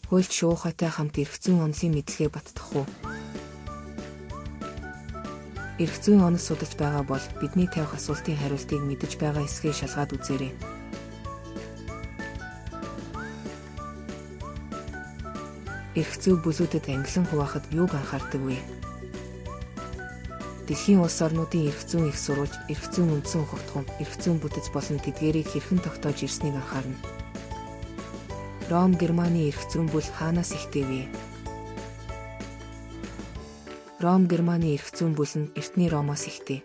Хуульч шуухайтай хамт эрх зүйн онолын мэдлэгээ баттах уу? Эрх зүйн онол судалж байгаа бол бидний тавих асуултын хариултыг мэдэж байгаа эсэхийг шалгаад үзээрэй. Эрх зүй бүлүүдэд ангилан хуваахад юуг анхаардаг вэ? Дэлхийн улс орнуудын эрх зүйн их сурвалж, эрх зүйн үндсэн ухагтхуун, эрх зүйн бүтэц болон тэдгээрийг хэрхэн тогтоож ирснийг анхаарна. Ром Германы эрх зүйн бүл хаанаас ихтэй вэ? Ром Германы эрх зүйн бүл нь эртний Ромоос ихтэй.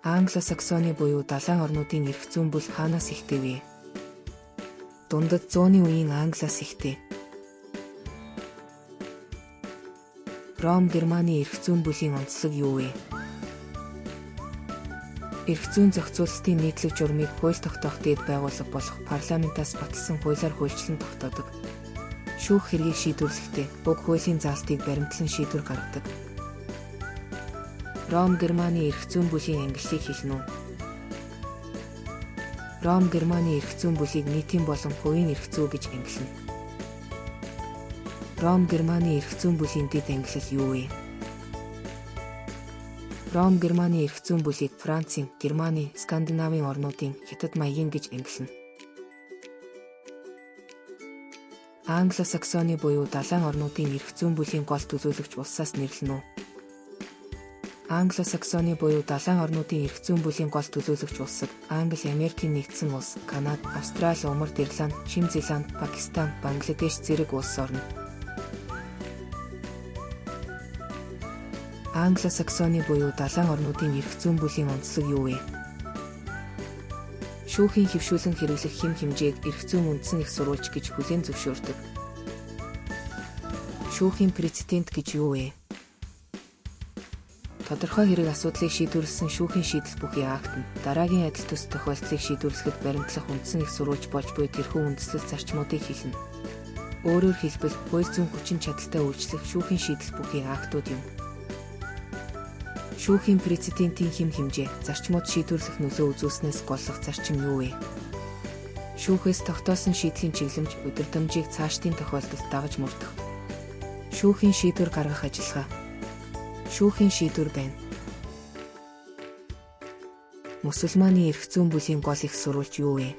Англо-Саксоны буюу далайн орнуудын эрх зүйн бүл хаанаас ихтэй вэ? Дундад 100-ны үеийн Англиас ихтэй. Ром Германы эрх зүйн бүлийн онцлог юу вэ? Эрх зүйн зохицуулалтын нийтлэг журмыг хууль тогтоох дээд байгууллага болох парламентаас баталсан хуулиар хуульчлан тогтоодог. Шүүх хэргийг шийдвэрлэхдээ уг хуулийн заалтыг баримтлан шийдвэр гаргадаг. Ром Германы эрх зүйн бүлийн ангиллыг хэлнэ үү? Ром Германы эрх зүйн бүлийг нийтийн болон хувийн эрх зүй гэж ангилна. Ром Германы эрх зүйн бүлийн дэд ангилал юу вэ? Ром Германы эрх зүйн бүлийг Францын, Германы, Скандинавын орнуудын хятад маягийн гэж ангилна. Англо-Саксоны буюу далайн орнуудын эрх зүйн бүлийн гол төлөөлөгч улсаас нэрлэнэ үү? Англо-Саксоны буюу далайн орнуудын эрх зүйн бүлийн гол төлөөлөгч улсад Англи, Америкийн нэгдсэн улс, Канада, Австрали, Умард Ирланд, Шинэ Зеланд, Пакистан, Бангладеш зэрэг улс орно. Англо-Саксоны буюу далайн орнуудын эрх зүйн бүлийн онцлог юу вэ? Шүүхийн хэвшүүлэн хэрэглэх хэм хэмжээг эрх зүйн үндсэн их сурвалж гэж хүлээн зөвшөөрдөг. Шүүхийн прецедент гэж юу вэ? Тодорхой хэрэг асуудлыг шийдвэрлэсэн шүүхийн шийдэл бүхий акт нь дараагийн адил төс тохиолдлыг шийдвэрлэхэд баримтлах үндсэн их сурвалж болж буй тэрхүү үндэслэл зарчмуудыг хэлнэ. Өөрөөр хэлбэл, хууль зүйн хүчин чадалтай үйлчлэх шүүхийн шийдэл бүхий актууд юм. Шүүхийн прецедентийн хэм хэмжээ, зарчмууд шийдвэрлэх нөлөө үзүүлснээс голлох зарчим юу вэ? Шүүхээс тогтоосон шийдлийн чиглэмж, өдөрдамжийг цаашдын тохиолдолд дагаж мөрдөх. Шүүхийн шийдвэр гаргах ажиллагаа. Шүүхийн шийдвэр байна. Мусульманы эрх зүйн бүлийн гол их сурвалж юу вэ?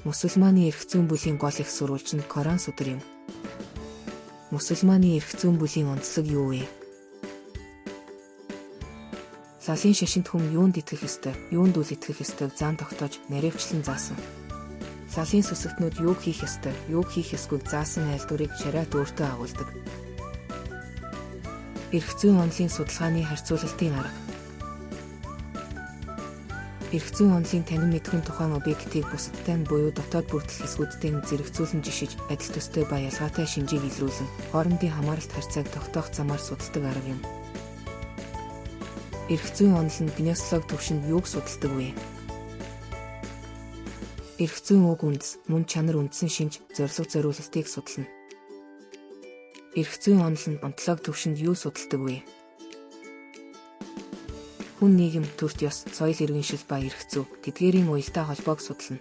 Мусульманы эрх зүйн бүлийн гол их сурвалж нь Коран судар юм. Мусульманы эрх зүйн бүлийн онцлог юу вэ? Лалын шашинд хүн юунд итгэх ёстой, юунд үл итгэх ёстойг заан тогтоож, наривчлан заасан. Лалын сүсэгтнүүд юуг хийх ёстой, юуг хийх ёсгүйг заасан айлдварыг шариат өөртөө агуулдаг. Эрх зүйн онолын судалгааны харьцуулалтын арга. Эрх зүйн онолын танин мэдхэн тухайн объектыг бусадтай нь буюу дотоод бүрдэл хэсгүүдтэй нь зэрэгцүүлэн жишиж, адил төстэй ба ялгаатай шинжийг илрүүлэн, хоорондын хамааралт харьцааг тогтоох замаар судалдаг арга юм. Эрх зүйн онол нь гносеолог түвшинд юуг судалдаг вэ? Эрх зүйн уг үндэс, мөн чанар үндсэн шинж, зорилго зориулалтыг судална. Эрх зүйн онол нь онтолог түвшинд юу судалдаг вэ? Хүн нийгэм, төрт ёс, соёл иргэншил ба эрх зүй, тэдгээрийн уялдаа холбоог судална.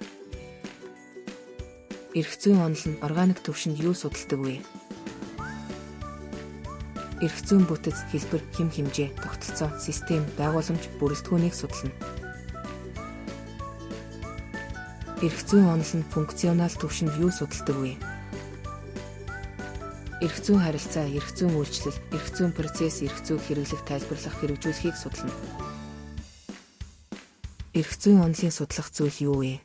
Эрх зүйн онол нь органик түвшинд юу судалдаг вэ? Эрх зүйн бүтэц, хэлбэр, хэм хэмжээ, тогтолцоо, систем, байгууламж, бүрэлдэхүүнийг судална. Эрх зүйн онол нь функционал түвшинд юу судалдаг вэ? Эрх зүйн харилцаа, эрх зүйн үйлчлэл, эрх зүйн процесс, эрх зүйг хэрэглэх, тайлбарлах, хэрэгжүүлэхийг судална. Эрх зүйн онолын судлах зүйл юу вэ?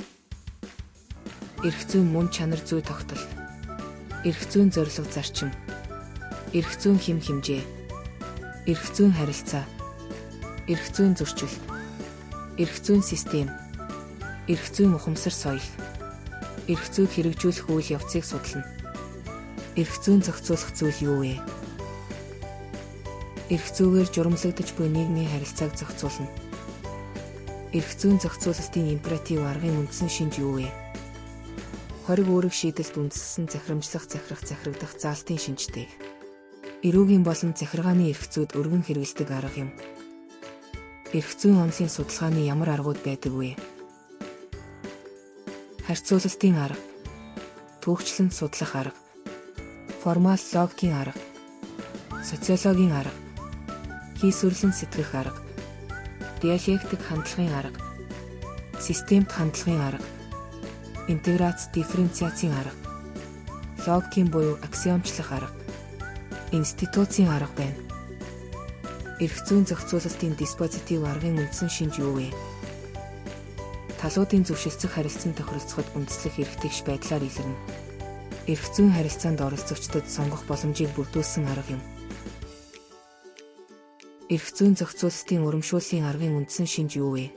Эрх зүйн мөн чанар зүй тогтолт, эрх зүйн зорилго зарчим, эрх зүйн хэм хэмжээ, эрх зүйн харилцаа, эрх зүйн зөрчил, эрх зүйн систем, эрх зүйн ухамсар соёл, эрх зүйг хэрэгжүүлэх үйл явцыг судална. Эрх зүйн зохицуулах зүйл юу вэ? Эрх зүйгээр журамлагдаж буй нийгмийн харилцааг зохицуулна. Эрх зүйн зохицуулалтын императив аргын үндсэн шинж юу вэ? Хориг үүрэг шийдэлд үндэслэн захирамжлах, захирагдах заалтын шинжтэй. Эрүүгийн болон захиргааны эрх зүйд өргөн хэрэгэлдэг арга юм. Эрх зүйн онолын судалгааны ямар аргууд байдаг вэ? харьцуулалтын арга, түүхчлэн судлах арга, формал логикийн арга, социологийн арга, хийсвэрлэн сэтгэх арга, диалектик хандлагын арга, системт хандлагын арга, интеграц дифференциацийн арга, логикийн буюу аксиомчлах арга, институцийн арга байна. Эрх зүйн зохицуулалтын диспозитив аргын үндсэн шинж юу вэ? Талуудын зөвшөлдсөх харилцан тохиролцоход үндэслэх эрх тэгш байдлаар илэрнэ. Эрх зүйн харилцаанд оролцогчдод сонгох боломжийг бүрдүүлсэн арга юм. Эрх зүйн зохицуулалтын урамшууллын аргын үндсэн шинж юу вэ?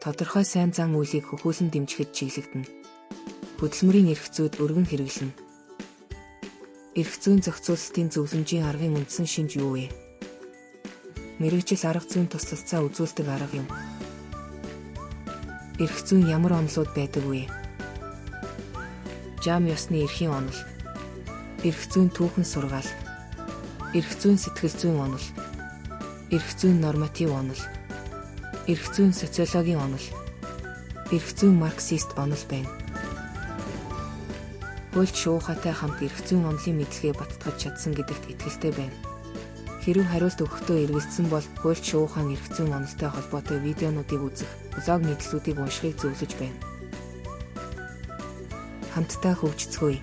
Тодорхой сайн зан үйлийг хөхүүлэн дэмжихэд чиглэгдэнэ. Хөдөлмөрийн эрх зүйд өргөн хэрэглэнэ. Эрх зүйн зохицуулалтын зөвлөмжийн аргын үндсэн шинж юу вэ? Мэргэжил арга зүйн туслалцаа үзүүлдэг арга юм. Эрх зүйн ямар онолууд байдаг вэ? Жам ёсны эрхийн онол, эрх зүйн түүхэн сургаал, эрх зүйн сэтгэл зүйн онол, эрх зүйн норматив онол, эрх зүйн социологийн онол, эрх зүйн марксист онол байна. Хуульч шуухатай хамт эрх зүйн онолын мэдлэгээ баттгаж чадсан гэдэгт итгэлтэй байна. Хэрэв хариулт өгөхдөө эргэлзсэн бол хуульч шуухаан эрх зүйн онолтой холбоотой видеонуудыг үзэх, блог нийтлүүдийг уншихыг зөвлөж байна. Хамтдаа хөгжицгөөе.